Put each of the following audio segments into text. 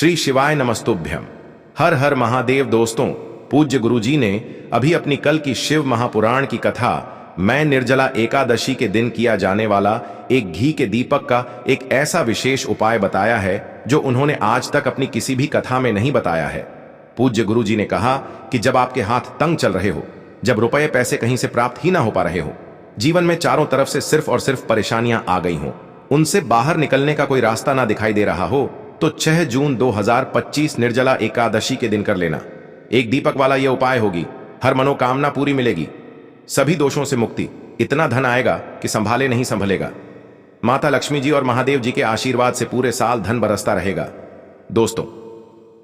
श्री शिवाय नमस्तुभ्यम। हर हर महादेव। दोस्तों, पूज्य गुरुजी ने अभी अपनी कल की शिव महापुराण की कथा मैं निर्जला एकादशी के दिन किया जाने वाला एक घी के दीपक का एक ऐसा विशेष उपाय बताया है जो उन्होंने आज तक अपनी किसी भी कथा में नहीं बताया है। पूज्य गुरुजी ने कहा कि जब आपके हाथ तंग चल रहे हो, जब रुपए पैसे कहीं से प्राप्त ही ना हो पा रहे हो, जीवन में चारों तरफ से सिर्फ और सिर्फ परेशानियां आ गई हो, उनसे बाहर निकलने का कोई रास्ता ना दिखाई दे रहा हो, तो 6 जून 2025 निर्जला एकादशी के दिन कर लेना। एक दीपक वाला यह उपाय होगी, हर मनोकामना पूरी मिलेगी, सभी दोषों से मुक्ति, इतना धन आएगा कि संभाले नहीं संभलेगा। माता लक्ष्मी जी और महादेव जी के आशीर्वाद से पूरे साल धन बरसता रहेगा। दोस्तों,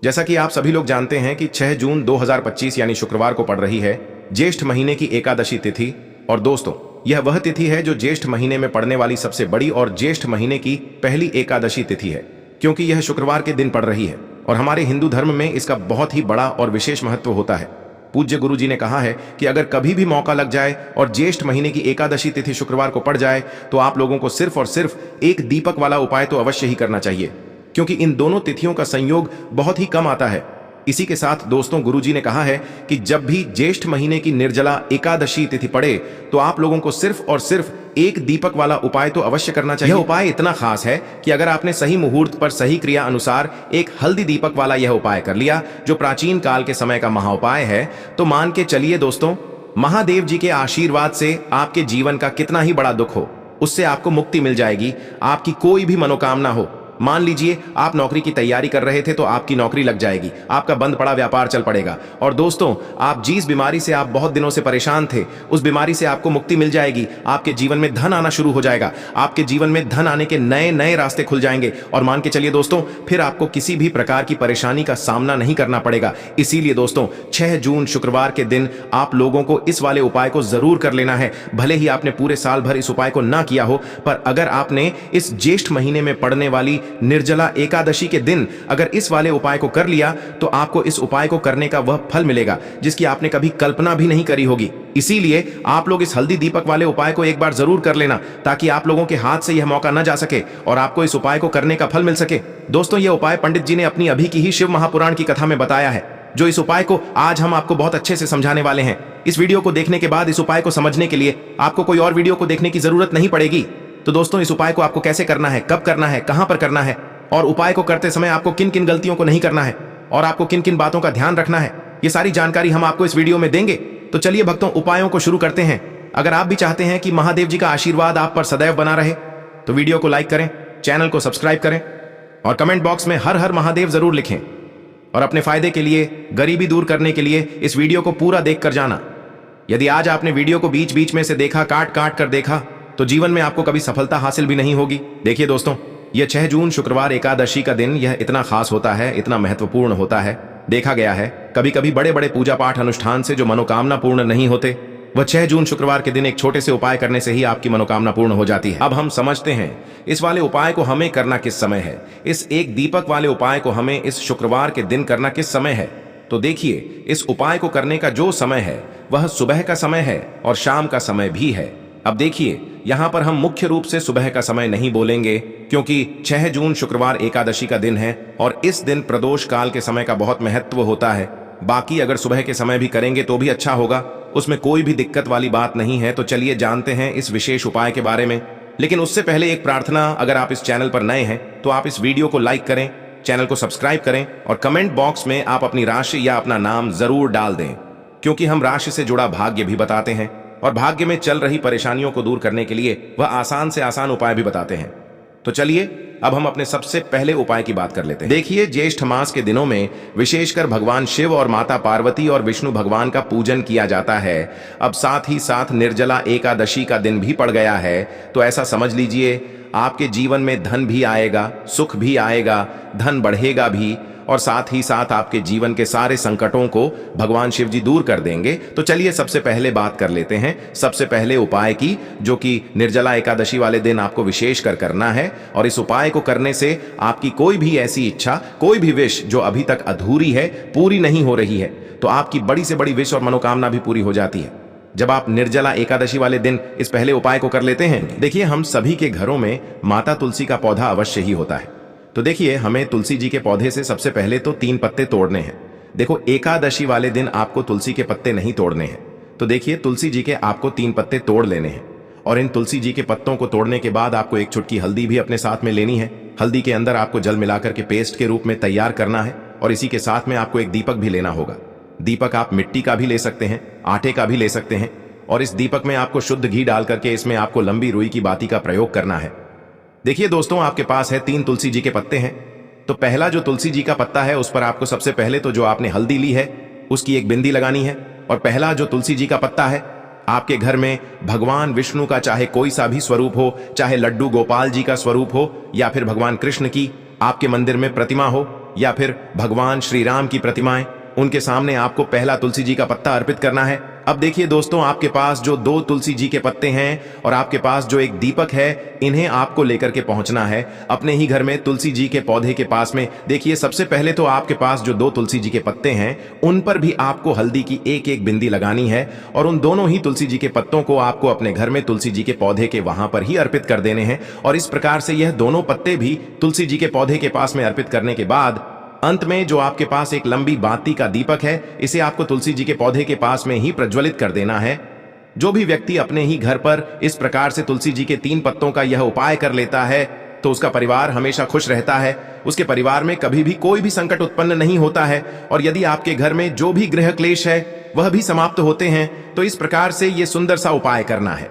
जैसा कि आप सभी लोग जानते हैं कि 6 जून 2025 यानी शुक्रवार को पड़ रही है ज्येष्ठ महीने की एकादशी तिथि। और दोस्तों, यह वह तिथि है जो ज्येष्ठ महीने में पड़ने वाली सबसे बड़ी और ज्येष्ठ महीने की पहली एकादशी तिथि है, क्योंकि यह शुक्रवार के दिन पड़ रही है और हमारे हिंदू धर्म में इसका बहुत ही बड़ा और विशेष महत्व होता है। पूज्य गुरु जी ने कहा है कि अगर कभी भी मौका लग जाए और ज्येष्ठ महीने की एकादशी तिथि शुक्रवार को पड़ जाए तो आप लोगों को सिर्फ और सिर्फ एक दीपक वाला उपाय तो अवश्य ही करना चाहिए, क्योंकि इन दोनों तिथियों का संयोग बहुत ही कम आता है। इसी के साथ दोस्तों, गुरुजी ने कहा है कि जब भी ज्येष्ठ महीने की निर्जला एकादशी तिथि पड़े तो आप लोगों को सिर्फ और सिर्फ एक दीपक वाला उपाय तो अवश्य करना चाहिए। यह उपाय इतना खास है कि अगर आपने सही मुहूर्त पर सही क्रिया अनुसार एक हल्दी दीपक वाला यह उपाय कर लिया, जो प्राचीन काल के समय का महाउपाय है, तो मान के चलिए दोस्तों, महादेव जी के आशीर्वाद से आपके जीवन का कितना ही बड़ा दुख हो, उससे आपको मुक्ति मिल जाएगी। आपकी कोई भी मनोकामना हो, मान लीजिए आप नौकरी की तैयारी कर रहे थे तो आपकी नौकरी लग जाएगी, आपका बंद पड़ा व्यापार चल पड़ेगा। और दोस्तों, आप जिस बीमारी से आप बहुत दिनों से परेशान थे, उस बीमारी से आपको मुक्ति मिल जाएगी। आपके जीवन में धन आना शुरू हो जाएगा, आपके जीवन में धन आने के नए नए रास्ते खुल जाएंगे। और मान के चलिए दोस्तों, फिर आपको किसी भी प्रकार की परेशानी का सामना नहीं करना पड़ेगा। इसीलिए दोस्तों, 6 जून शुक्रवार के दिन आप लोगों को इस वाले उपाय को जरूर कर लेना है। भले ही आपने पूरे साल भर इस उपाय को ना किया हो, पर अगर आपने इस ज्येष्ठ महीने में पड़ने वाली निर्जला एकादशी के दिन अगर इस वाले उपाय को कर लिया तो आपको इस उपाय को करने का वह फल मिलेगा जिसकी आपने कभी कल्पना भी नहीं करी होगी। इसीलिए आप लोग इस हल्दी दीपक वाले उपाय को एक बार जरूर कर लेना, ताकि आप लोगों के हाथ से यह मौका न जा सके और आपको इस उपाय को करने का फल मिल सके। दोस्तों, यह उपाय पंडित जी ने अपनी अभी की ही शिव महापुराण की कथा में बताया है, जो इस उपाय को आज हम आपको बहुत अच्छे से समझाने वाले हैं। इस वीडियो को देखने के बाद इस उपाय को समझने के लिए आपको कोई और वीडियो को देखने की जरूरत नहीं पड़ेगी। तो दोस्तों, इस उपाय को आपको कैसे करना है, कब करना है, कहां पर करना है, और उपाय को करते समय आपको किन किन गलतियों को नहीं करना है और आपको किन किन बातों का ध्यान रखना है, ये सारी जानकारी हम आपको इस वीडियो में देंगे। तो चलिए भक्तों, उपायों को शुरू करते हैं। अगर आप भी चाहते हैं कि महादेव जी का आशीर्वाद आप पर सदैव बना रहे, तो वीडियो को लाइक करें, चैनल को सब्सक्राइब करें और कमेंट बॉक्स में हर हर महादेव जरूर लिखें। और अपने फायदे के लिए, गरीबी दूर करने के लिए इस वीडियो को पूरा देख कर जाना। यदि आज आपने वीडियो को बीच बीच में से देखा, काट काट कर देखा, तो जीवन में आपको कभी सफलता हासिल भी नहीं होगी। देखिए दोस्तों, यह 6 जून शुक्रवार एकादशी का दिन यह इतना खास होता है, इतना महत्वपूर्ण होता है। देखा गया है कभी कभी बड़े बड़े पूजा पाठ अनुष्ठान से जो मनोकामना पूर्ण नहीं होते, वह 6 जून शुक्रवार के दिन एक छोटे से उपाय करने से ही आपकी मनोकामना पूर्ण हो जाती है। अब हम समझते हैं इस वाले उपाय को हमें करना किस समय है, इस एक दीपक वाले उपाय को हमें इस शुक्रवार के दिन करना किस समय है। तो देखिए, इस उपाय को करने का जो समय है वह सुबह का समय है और शाम का समय भी है। अब देखिए, यहां पर हम मुख्य रूप से सुबह का समय नहीं बोलेंगे, क्योंकि 6 जून शुक्रवार एकादशी का दिन है और इस दिन प्रदोष काल के समय का बहुत महत्व होता है। बाकी अगर सुबह के समय भी करेंगे तो भी अच्छा होगा, उसमें कोई भी दिक्कत वाली बात नहीं है। तो चलिए जानते हैं इस विशेष उपाय के बारे में। लेकिन उससे पहले एक प्रार्थना, अगर आप इस चैनल पर नए हैं तो आप इस वीडियो को लाइक करें, चैनल को सब्सक्राइब करें और कमेंट बॉक्स में आप अपनी राशि या अपना नाम जरूर डाल दें, क्योंकि हम राशि से जुड़ा भाग्य भी बताते हैं और भाग्य में चल रही परेशानियों को दूर करने के लिए वह आसान से आसान उपाय भी बताते हैं। तो चलिए अब हम अपने सबसे पहले उपाय की बात कर लेते हैं। देखिए, ज्येष्ठ मास के दिनों में विशेषकर भगवान शिव और माता पार्वती और विष्णु भगवान का पूजन किया जाता है। अब साथ ही साथ निर्जला एकादशी का दिन भी पड़ गया है, तो ऐसा समझ लीजिए आपके जीवन में धन भी आएगा, सुख भी आएगा, धन बढ़ेगा भी, और साथ ही साथ आपके जीवन के सारे संकटों को भगवान शिव जी दूर कर देंगे। तो चलिए सबसे पहले बात कर लेते हैं सबसे पहले उपाय की, जो कि निर्जला एकादशी वाले दिन आपको विशेष कर करना है। और इस उपाय को करने से आपकी कोई भी ऐसी इच्छा, कोई भी विश जो अभी तक अधूरी है, पूरी नहीं हो रही है, तो आपकी बड़ी से बड़ी विश और मनोकामना भी पूरी हो जाती है जब आप निर्जला एकादशी वाले दिन इस पहले उपाय को कर लेते हैं। देखिए, हम सभी के घरों में माता तुलसी का पौधा अवश्य ही होता है, तो देखिए, हमें तुलसी जी के पौधे से सबसे पहले तो 3 पत्ते तोड़ने हैं। देखो, एकादशी वाले दिन आपको तुलसी के पत्ते नहीं तोड़ने हैं। तो देखिए, तुलसी जी के आपको 3 पत्ते तोड़ लेने हैं और इन तुलसी जी के पत्तों को तोड़ने के बाद आपको एक चुटकी हल्दी भी अपने साथ में लेनी है। हल्दी के अंदर आपको जल मिलाकर के पेस्ट के रूप में तैयार करना है और इसी के साथ में आपको एक दीपक भी लेना होगा। दीपक आप मिट्टी का भी ले सकते हैं, आटे का भी ले सकते हैं और इस दीपक में आपको शुद्ध घी डाल करके इसमें आपको लंबी रुई की बाती का प्रयोग करना है। देखिए दोस्तों, आपके पास है 3 तुलसी जी के पत्ते हैं। तो पहला जो तुलसी जी का पत्ता है उस पर आपको सबसे पहले तो जो आपने हल्दी ली है उसकी एक बिंदी लगानी है। और पहला जो तुलसी जी का पत्ता है, आपके घर में भगवान विष्णु का चाहे कोई सा भी स्वरूप हो, चाहे लड्डू गोपाल जी का स्वरूप हो या फिर भगवान कृष्ण की आपके मंदिर में प्रतिमा हो या फिर भगवान श्री राम की प्रतिमाएं, उनके सामने आपको पहला तुलसी जी का पत्ता अर्पित करना है। अब देखिए दोस्तों, आपके पास जो 2 तुलसी जी के पत्ते हैं और आपके पास जो एक दीपक है, इन्हें आपको लेकर के पहुंचना है अपने ही घर में तुलसी जी के पौधे के पास में। देखिए, सबसे पहले तो आपके पास जो 2 तुलसी जी के पत्ते हैं उन पर भी आपको हल्दी की एक एक बिंदी लगानी है और उन दोनों ही तुलसी जी के पत्तों को आपको अपने घर में तुलसी जी के पौधे के वहां पर ही अर्पित कर देने हैं। और इस प्रकार से यह दोनों पत्ते भी तुलसी जी के पौधे के पास में अर्पित करने के बाद अंत में जो आपके पास एक लंबी बाती का दीपक है, इसे आपको तुलसी जी के पौधे के पास में ही प्रज्वलित कर देना है। जो भी व्यक्ति अपने ही घर पर इस प्रकार से तुलसी जी के 3 पत्तों का यह उपाय कर लेता है तो उसका परिवार हमेशा खुश रहता है, उसके परिवार में कभी भी कोई भी संकट उत्पन्न नहीं होता है और यदि आपके घर में जो भी गृह क्लेश है वह भी समाप्त होते हैं। तो इस प्रकार से यह सुंदर सा उपाय करना है।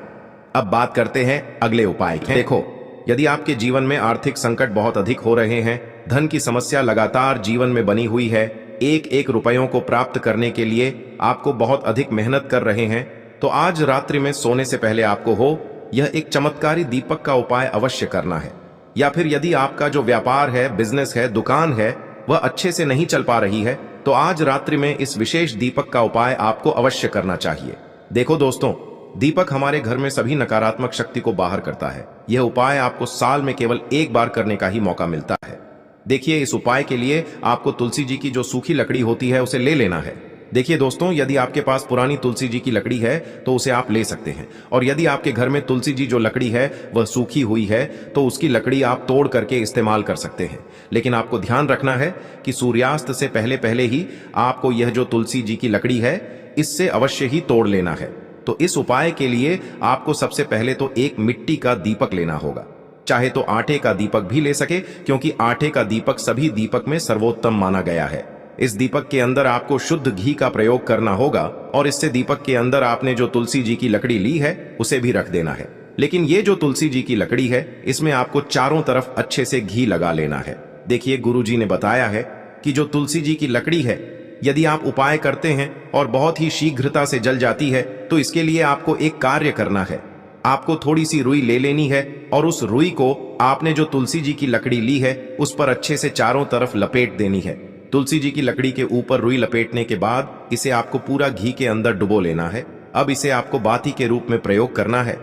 अब बात करते हैं अगले उपाय की। देखो, यदि आपके जीवन में आर्थिक संकट बहुत अधिक हो रहे हैं, धन की समस्या लगातार जीवन में बनी हुई है, एक एक रुपयों को प्राप्त करने के लिए आपको बहुत अधिक मेहनत कर रहे हैं, तो आज रात्रि में सोने से पहले आपको हो यह एक चमत्कारी दीपक का उपाय अवश्य करना है। या फिर यदि आपका जो व्यापार है, बिजनेस है, दुकान है, वह अच्छे से नहीं चल पा रही है, तो आज रात्रि में इस विशेष दीपक का उपाय आपको अवश्य करना चाहिए। देखो दोस्तों, दीपक हमारे घर में सभी नकारात्मक शक्ति को बाहर करता है। यह उपाय आपको साल में केवल एक बार करने का ही मौका मिलता है। देखिए, इस उपाय के लिए आपको तुलसी जी की जो सूखी लकड़ी होती है उसे ले लेना है। देखिए दोस्तों, यदि आपके पास पुरानी तुलसी जी की लकड़ी है तो उसे आप ले सकते हैं और यदि आपके घर में तुलसी जी जो लकड़ी है वह सूखी हुई है तो उसकी लकड़ी आप तोड़ करके इस्तेमाल कर सकते हैं। लेकिन आपको ध्यान रखना है कि सूर्यास्त से पहले पहले ही आपको यह जो तुलसी जी की लकड़ी है इससे अवश्य ही तोड़ लेना है। तो इस उपाय के लिए आपको सबसे पहले तो एक मिट्टी का दीपक लेना होगा, चाहे तो आटे का दीपक भी ले सके क्योंकि आटे का दीपक सभी दीपक में सर्वोत्तम माना गया है। इस दीपक के अंदर आपको शुद्ध घी का प्रयोग करना होगा और इससे दीपक के अंदर आपने जो तुलसी जी की लकड़ी ली है उसे भी रख देना है। लेकिन ये जो तुलसी जी की लकड़ी है इसमें आपको चारों तरफ अच्छे से घी लगा लेना है। देखिए, गुरुजी ने बताया है कि जो तुलसी जी की लकड़ी है यदि आप उपाय करते हैं और बहुत ही शीघ्रता से जल जाती है तो इसके लिए आपको एक कार्य करना है। आपको थोड़ी सी रुई ले लेनी है और उस रुई को आपने जो तुलसी जी की लकड़ी ली है उस पर अच्छे से चारों तरफ लपेट देनी है। तुलसी जी की लकड़ी के ऊपर रुई लपेटने के बाद इसे आपको पूरा घी के अंदर डुबो लेना है। अब इसे आपको बाती के रूप में प्रयोग करना है।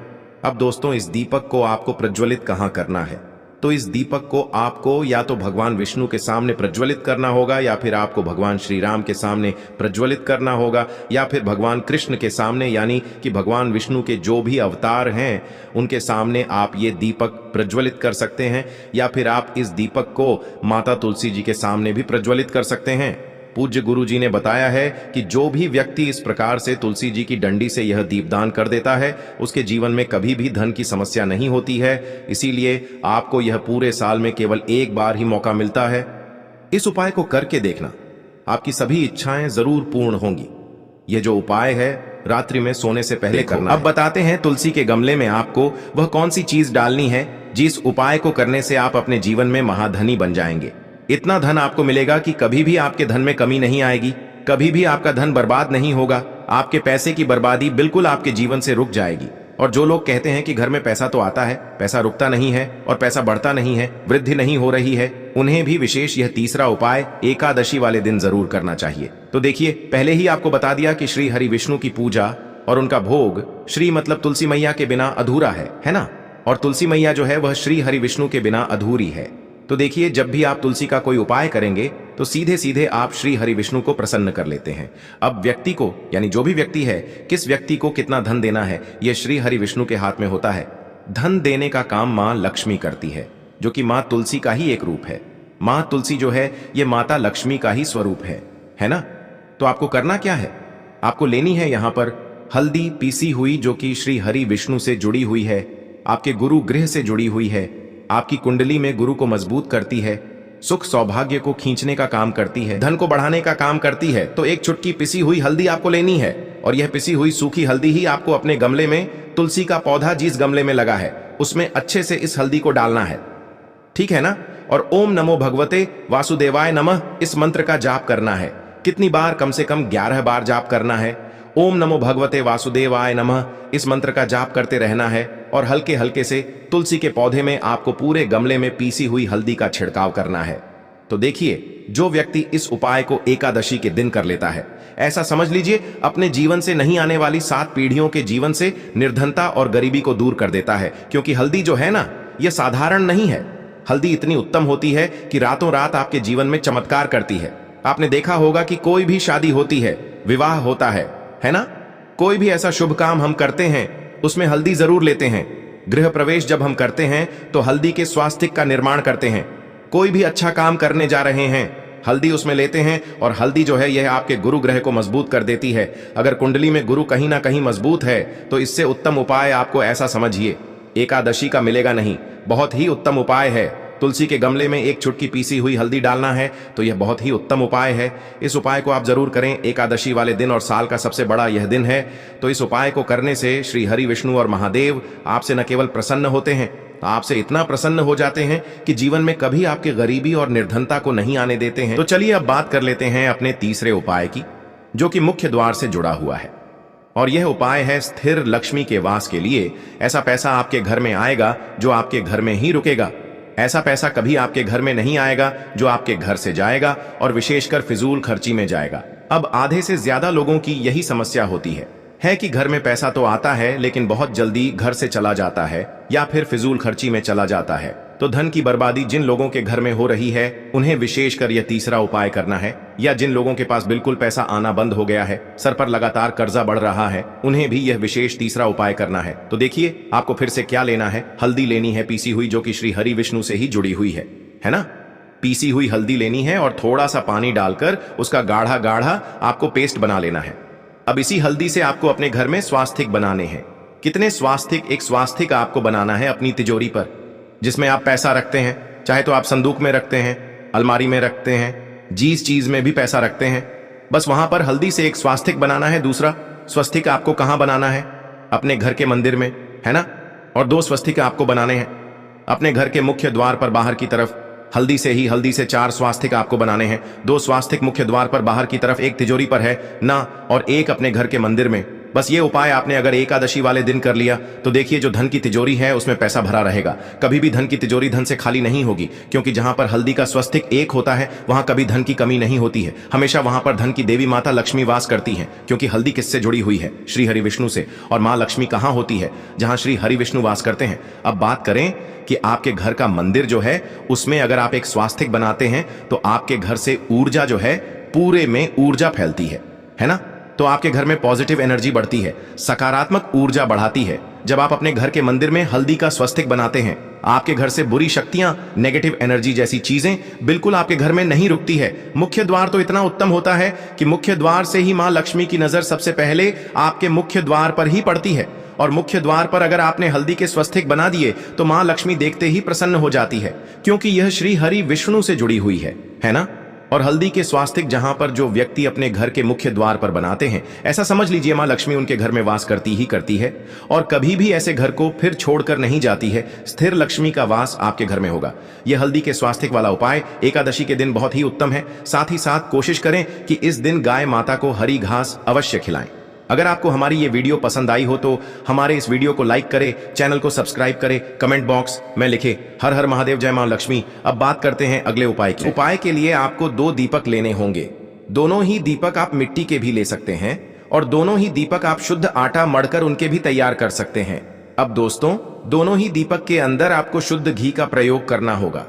अब दोस्तों, इस दीपक को आपको प्रज्वलित कहाँ करना है? तो इस दीपक को आपको या तो भगवान विष्णु के सामने प्रज्वलित करना होगा या फिर आपको भगवान श्री राम के सामने प्रज्वलित करना होगा या फिर भगवान कृष्ण के सामने, यानी कि भगवान विष्णु के जो भी अवतार हैं उनके सामने आप ये दीपक प्रज्वलित कर सकते हैं या फिर आप इस दीपक को माता तुलसी जी के सामने भी प्रज्वलित कर सकते हैं। पूज्य गुरु जी ने बताया है कि जो भी व्यक्ति इस प्रकार से तुलसी जी की डंडी से यह दीपदान कर देता है उसके जीवन में कभी भी धन की समस्या नहीं होती है। इसीलिए आपको यह पूरे साल में केवल एक बार ही मौका मिलता है। इस उपाय को करके देखना, आपकी सभी इच्छाएं जरूर पूर्ण होंगी। यह जो उपाय है रात्रि में सोने से पहले करना। अब बताते हैं तुलसी के गमले में आपको वह कौन सी चीज डालनी है जिस उपाय को करने से आप अपने जीवन में महाधनी बन जाएंगे। इतना धन आपको मिलेगा कि कभी भी आपके धन में कमी नहीं आएगी, कभी भी आपका धन बर्बाद नहीं होगा। आपके पैसे की बर्बादी बिल्कुल आपके जीवन से रुक जाएगी। और जो लोग कहते हैं कि घर में पैसा तो आता है, पैसा रुकता नहीं है और पैसा बढ़ता नहीं है, वृद्धि नहीं हो रही है, उन्हें भी विशेष यह तीसरा उपाय एकादशी वाले दिन जरूर करना चाहिए। तो देखिए, पहले ही आपको बता दिया कि श्री हरि विष्णु की पूजा और उनका भोग श्री मतलब तुलसी मैया के बिना अधूरा है ना। और तुलसी मैया जो है वह श्री हरि विष्णु के बिना अधूरी है। तो देखिए, जब भी आप तुलसी का कोई उपाय करेंगे तो सीधे सीधे आप श्री हरि विष्णु को प्रसन्न कर लेते हैं। अब व्यक्ति को, यानी जो भी व्यक्ति है, किस व्यक्ति को कितना धन देना है यह श्री हरि विष्णु के हाथ में होता है। धन देने का काम मां लक्ष्मी करती है, जो कि मां तुलसी का ही एक रूप है। माँ तुलसी जो है ये माता लक्ष्मी का ही स्वरूप है ना। तो आपको करना क्या है, आपको लेनी है यहाँ पर हल्दी पीसी हुई जो कि श्री हरि विष्णु से जुड़ी हुई है, आपके गुरु गृह से जुड़ी हुई है, आपकी कुंडली में गुरु को मजबूत करती है, सुख सौभाग्य को खींचने का काम करती है, धन को बढ़ाने का काम करती है। तो एक चुटकी पिसी हुई हल्दी आपको लेनी है और यह पिसी हुई सूखी हल्दी ही आपको अपने गमले में, तुलसी का पौधा जिस गमले में लगा है उसमें अच्छे से इस हल्दी को डालना है, ठीक है ना। और ओम नमो भगवते वासुदेवाय नमः इस मंत्र का जाप करना है। कितनी बार, कम से कम 11 बार जाप करना है। ओम नमो भगवते वासुदेवाय नमः इस मंत्र का जाप करते रहना है और हल्के हल्के से तुलसी के पौधे में आपको पूरे गमले में पीसी हुई हल्दी का छिड़काव करना है। तो देखिए, जो व्यक्ति इस उपाय को एकादशी के दिन कर लेता है, ऐसा समझ लीजिए अपने जीवन से नहीं आने वाली 7 पीढ़ियों के जीवन से निर्धनता और गरीबी को दूर कर देता है। क्योंकि हल्दी जो है ना, यह साधारण नहीं है। हल्दी इतनी उत्तम होती है कि रातों रात आपके जीवन में चमत्कार करती है। आपने देखा होगा कि कोई भी शादी होती है, विवाह होता है ना, कोई भी ऐसा शुभ काम हम करते हैं उसमें हल्दी जरूर लेते हैं। गृह प्रवेश जब हम करते हैं तो हल्दी के स्वास्तिक का निर्माण करते हैं। कोई भी अच्छा काम करने जा रहे हैं, हल्दी उसमें लेते हैं और हल्दी जो है यह आपके गुरु ग्रह को मजबूत कर देती है। अगर कुंडली में गुरु कहीं ना कहीं मजबूत है तो इससे उत्तम उपाय आपको ऐसा समझिए एकादशी का मिलेगा नहीं। बहुत ही उत्तम उपाय है। तुलसी के गमले में एक चुटकी पीसी हुई हल्दी डालना है तो यह बहुत ही उत्तम उपाय है। इस उपाय को आप जरूर करें एकादशी वाले दिन और साल का सबसे बड़ा यह दिन है। तो इस उपाय को करने से श्री हरि विष्णु और महादेव आपसे न केवल प्रसन्न होते हैं, आपसे इतना प्रसन्न हो जाते हैं कि जीवन में कभी आपके गरीबी और निर्धनता को नहीं आने देते हैं। तो चलिए अब बात कर लेते हैं अपने तीसरे उपाय की, जो कि मुख्य द्वार से जुड़ा हुआ है। और यह उपाय है स्थिर लक्ष्मी के वास के लिए। ऐसा पैसा आपके घर में आएगा जो आपके घर में ही रुकेगा। ऐसा पैसा कभी आपके घर में नहीं आएगा जो आपके घर से जाएगा और विशेषकर फिजूल खर्ची में जाएगा। अब आधे से ज्यादा लोगों की यही समस्या होती है कि घर में पैसा तो आता है लेकिन बहुत जल्दी घर से चला जाता है या फिर फिजूल खर्ची में चला जाता है। तो धन की बर्बादी जिन लोगों के घर में हो रही है उन्हें विशेषकर यह तीसरा उपाय करना है। या जिन लोगों के पास बिल्कुल पैसा आना बंद हो गया है, सर पर लगातार कर्जा बढ़ रहा है, उन्हें भी यह विशेष तीसरा उपाय करना है। तो देखिए आपको फिर से क्या लेना है, हल्दी लेनी है पीसी हुई जो कि श्री हरि विष्णु से ही जुड़ी हुई है ना। पीसी हुई हल्दी लेनी है और थोड़ा सा पानी डालकर उसका गाढ़ा गाढ़ा आपको पेस्ट बना लेना है। अब इसी हल्दी से आपको अपने घर में स्वास्तिक बनाने हैं। कितने स्वास्तिक? एक स्वास्तिक आपको बनाना है अपनी तिजोरी पर, जिसमें आप पैसा रखते हैं। चाहे तो आप संदूक में रखते हैं, अलमारी में रखते हैं, जिस चीज में भी पैसा रखते हैं, बस वहां पर हल्दी से एक स्वास्तिक बनाना है। दूसरा स्वस्तिक आपको कहां बनाना है? अपने घर के मंदिर में, है ना। और 2 स्वस्तिक आपको बनाने हैं अपने घर के मुख्य द्वार पर बाहर की तरफ। हल्दी से 4 स्वास्तिक आपको बनाने हैं। 2 स्वास्तिक मुख्य द्वार पर बाहर की तरफ, एक तिजोरी पर है ना, और एक अपने घर के मंदिर में। बस ये उपाय आपने अगर एकादशी वाले दिन कर लिया तो देखिए जो धन की तिजोरी है उसमें पैसा भरा रहेगा। कभी भी धन की तिजोरी धन से खाली नहीं होगी, क्योंकि जहां पर हल्दी का स्वस्तिक एक होता है वहां कभी धन की कमी नहीं होती है। हमेशा वहां पर धन की देवी माता लक्ष्मी वास करती हैं, क्योंकि हल्दी किससे जुड़ी हुई है? श्री हरि विष्णु से। और माँ लक्ष्मी कहाँ होती है? जहां श्री हरि विष्णु वास करते हैं। अब बात करें कि आपके घर का मंदिर जो है उसमें अगर आप एक स्वास्तिक बनाते हैं तो आपके घर से ऊर्जा जो है, पूरे में ऊर्जा फैलती है ना। तो आपके घर में पॉजिटिव एनर्जी बढ़ती है, सकारात्मक ऊर्जा बढ़ाती है। जब आप अपने घर के मंदिर में हल्दी का स्वस्तिक बनाते हैं, आपके घर से बुरी शक्तियां, नेगेटिव एनर्जी जैसी चीजें बिल्कुल आपके घर में नहीं रुकती है। मुख्य द्वार तो इतना उत्तम होता है कि मुख्य द्वार से ही मां लक्ष्मी की नजर सबसे पहले आपके मुख्य द्वार पर ही पड़ती है। और मुख्य द्वार पर अगर आपने हल्दी के स्वस्तिक बना दिए तो मां लक्ष्मी देखते ही प्रसन्न हो जाती है, क्योंकि यह श्री हरि विष्णु से जुड़ी हुई है ना। और हल्दी के स्वास्तिक जहां पर जो व्यक्ति अपने घर के मुख्य द्वार पर बनाते हैं, ऐसा समझ लीजिए मां लक्ष्मी उनके घर में वास करती ही करती है और कभी भी ऐसे घर को फिर छोड़कर नहीं जाती है। स्थिर लक्ष्मी का वास आपके घर में होगा। यह हल्दी के स्वास्तिक वाला उपाय एकादशी के दिन बहुत ही उत्तम है। साथ ही साथ कोशिश करें कि इस दिन गाय माता को हरी घास अवश्य खिलाएं। अगर आपको हमारी ये वीडियो पसंद आई हो तो हमारे इस वीडियो को लाइक करें, चैनल को सब्सक्राइब करें, कमेंट बॉक्स में लिखें हर हर महादेव, जय मां लक्ष्मी। अब बात करते हैं अगले उपाय की। उपाय के लिए आपको 2 दीपक लेने होंगे। दोनों ही दीपक आप मिट्टी के भी ले सकते हैं और दोनों ही दीपक आप शुद्ध आटा मढ़कर उनके भी तैयार कर सकते हैं। अब दोस्तों, दोनों ही दीपक के अंदर आपको शुद्ध घी का प्रयोग करना होगा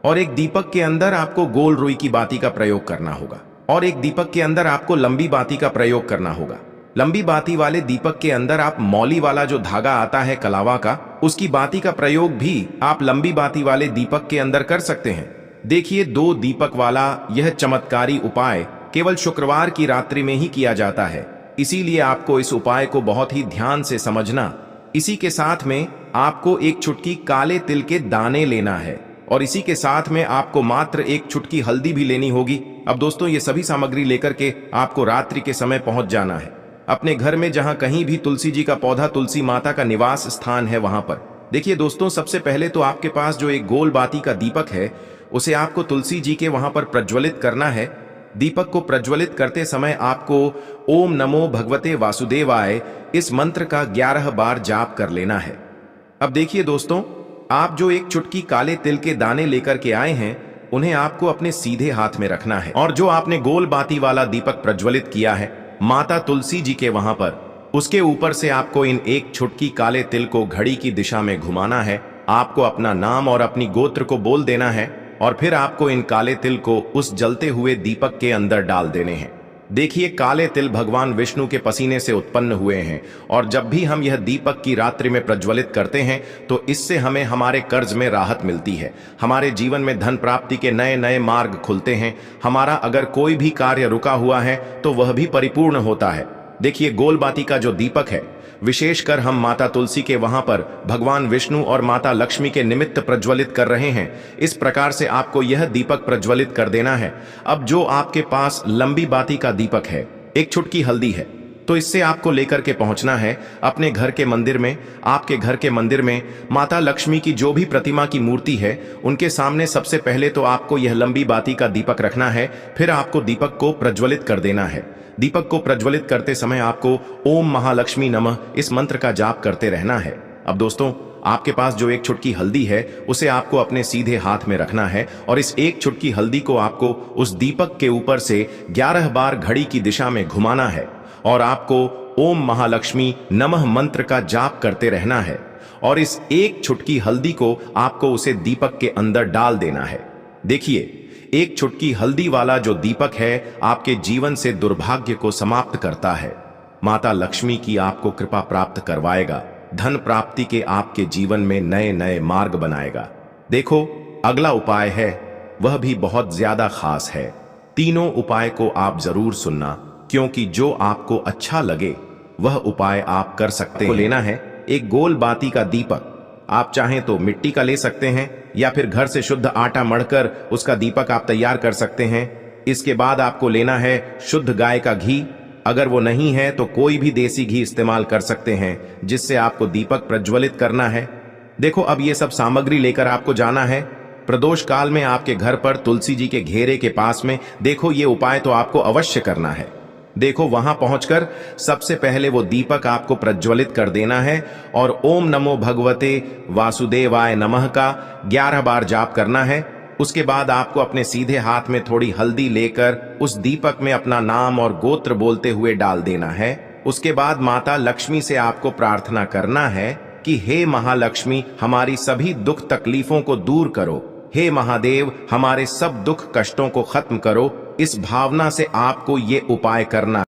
और एक दीपक के अंदर आपको गोल रुई की बाती का प्रयोग करना होगा और एक दीपक के अंदर आपको लंबी बाती का प्रयोग करना होगा। लंबी बाती वाले दीपक के अंदर आप मौली वाला जो धागा आता है कलावा का, उसकी बाती का प्रयोग भी आप लंबी बाती वाले दीपक के अंदर कर सकते हैं। देखिए, 2 दीपक वाला यह चमत्कारी उपाय केवल शुक्रवार की रात्रि में ही किया जाता है, इसीलिए आपको इस उपाय को बहुत ही ध्यान से समझना। इसी के साथ में आपको एक चुटकी काले तिल के दाने लेना है और इसी के साथ में आपको मात्र एक चुटकी हल्दी भी लेनी होगी। अब दोस्तों, ये सभी सामग्री लेकर के आपको रात्रि के समय पहुंच जाना है अपने घर में, जहां कहीं भी तुलसी जी का पौधा, तुलसी माता का निवास स्थान है, वहां पर। देखिए दोस्तों, सबसे पहले तो आपके पास जो एक गोल बाती का दीपक है, उसे आपको तुलसी जी के वहां पर प्रज्वलित करना है। दीपक को प्रज्वलित करते समय आपको ओम नमो भगवते वासुदेवाय इस मंत्र का 11 बार जाप कर लेना है। अब देखिए दोस्तों, आप जो एक चुटकी काले तिल के दाने लेकर के आए हैं, उन्हें आपको अपने सीधे हाथ में रखना है और जो आपने गोल बाती वाला दीपक प्रज्वलित किया है माता तुलसी जी के वहां पर, उसके ऊपर से आपको इन एक चुटकी काले तिल को घड़ी की दिशा में घुमाना है। आपको अपना नाम और अपनी गोत्र को बोल देना है और फिर आपको इन काले तिल को उस जलते हुए दीपक के अंदर डाल देने हैं। देखिए, काले तिल भगवान विष्णु के पसीने से उत्पन्न हुए हैं और जब भी हम यह दीपक की रात्रि में प्रज्वलित करते हैं तो इससे हमें हमारे कर्ज में राहत मिलती है, हमारे जीवन में धन प्राप्ति के नए नए मार्ग खुलते हैं, हमारा अगर कोई भी कार्य रुका हुआ है तो वह भी परिपूर्ण होता है। देखिए, गोल बाती का जो दीपक है, विशेषकर हम माता तुलसी के वहां पर भगवान विष्णु और माता लक्ष्मी के निमित्त प्रज्वलित कर रहे हैं। इस प्रकार से आपको यह दीपक प्रज्वलित कर देना है। अब जो आपके पास लंबी बाती का दीपक है, एक चुटकी हल्दी है, तो इससे आपको लेकर के पहुंचना है अपने घर के मंदिर में। आपके घर के मंदिर में माता लक्ष्मी की जो भी प्रतिमा की मूर्ति है, उनके सामने सबसे पहले तो आपको यह लंबी बाती का दीपक रखना है, फिर आपको दीपक को प्रज्वलित कर देना है। दीपक को प्रज्वलित करते समय आपको ओम महालक्ष्मी नमः इस मंत्र का जाप करते रहना है। अब दोस्तों, आपके पास जो एक चुटकी हल्दी है, उसे आपको अपने सीधे हाथ में रखना है और इस एक चुटकी हल्दी को आपको उस दीपक के ऊपर से 11 बार घड़ी की दिशा में घुमाना है और आपको ओम महालक्ष्मी नमः मंत्र का जाप करते रहना है और इस एक चुटकी हल्दी को आपको उसे दीपक के अंदर डाल देना है। देखिए, एक चुटकी हल्दी वाला जो दीपक है आपके जीवन से दुर्भाग्य को समाप्त करता है, माता लक्ष्मी की आपको कृपा प्राप्त करवाएगा, धन प्राप्ति के आपके जीवन में नए नए मार्ग बनाएगा। देखो, अगला उपाय है, वह भी बहुत ज्यादा खास है। तीनों उपाय को आप जरूर सुनना, क्योंकि जो आपको अच्छा लगे वह उपाय आप कर सकते हैं। लेना है एक गोल बाती का दीपक, आप चाहें तो मिट्टी का ले सकते हैं या फिर घर से शुद्ध आटा मढ़कर उसका दीपक आप तैयार कर सकते हैं। इसके बाद आपको लेना है शुद्ध गाय का घी, अगर वो नहीं है तो कोई भी देसी घी इस्तेमाल कर सकते हैं, जिससे आपको दीपक प्रज्वलित करना है। देखो, अब ये सब सामग्री लेकर आपको जाना है प्रदोष काल में आपके घर पर तुलसी जी के घेरे के पास में। देखो, ये उपाय तो आपको अवश्य करना है। देखो, वहां पहुंचकर सबसे पहले वो दीपक आपको प्रज्वलित कर देना है और ओम नमो भगवते वासुदेवाय नमः का 11 बार जाप करना है। उसके बाद आपको अपने सीधे हाथ में थोड़ी हल्दी लेकर उस दीपक में अपना नाम और गोत्र बोलते हुए डाल देना है। उसके बाद माता लक्ष्मी से आपको प्रार्थना करना है कि हे महालक्ष्मी, हमारी सभी दुख तकलीफों को दूर करो, हे महादेव, हमारे सब दुख कष्टों को खत्म करो। इस भावना से आपको ये उपाय करना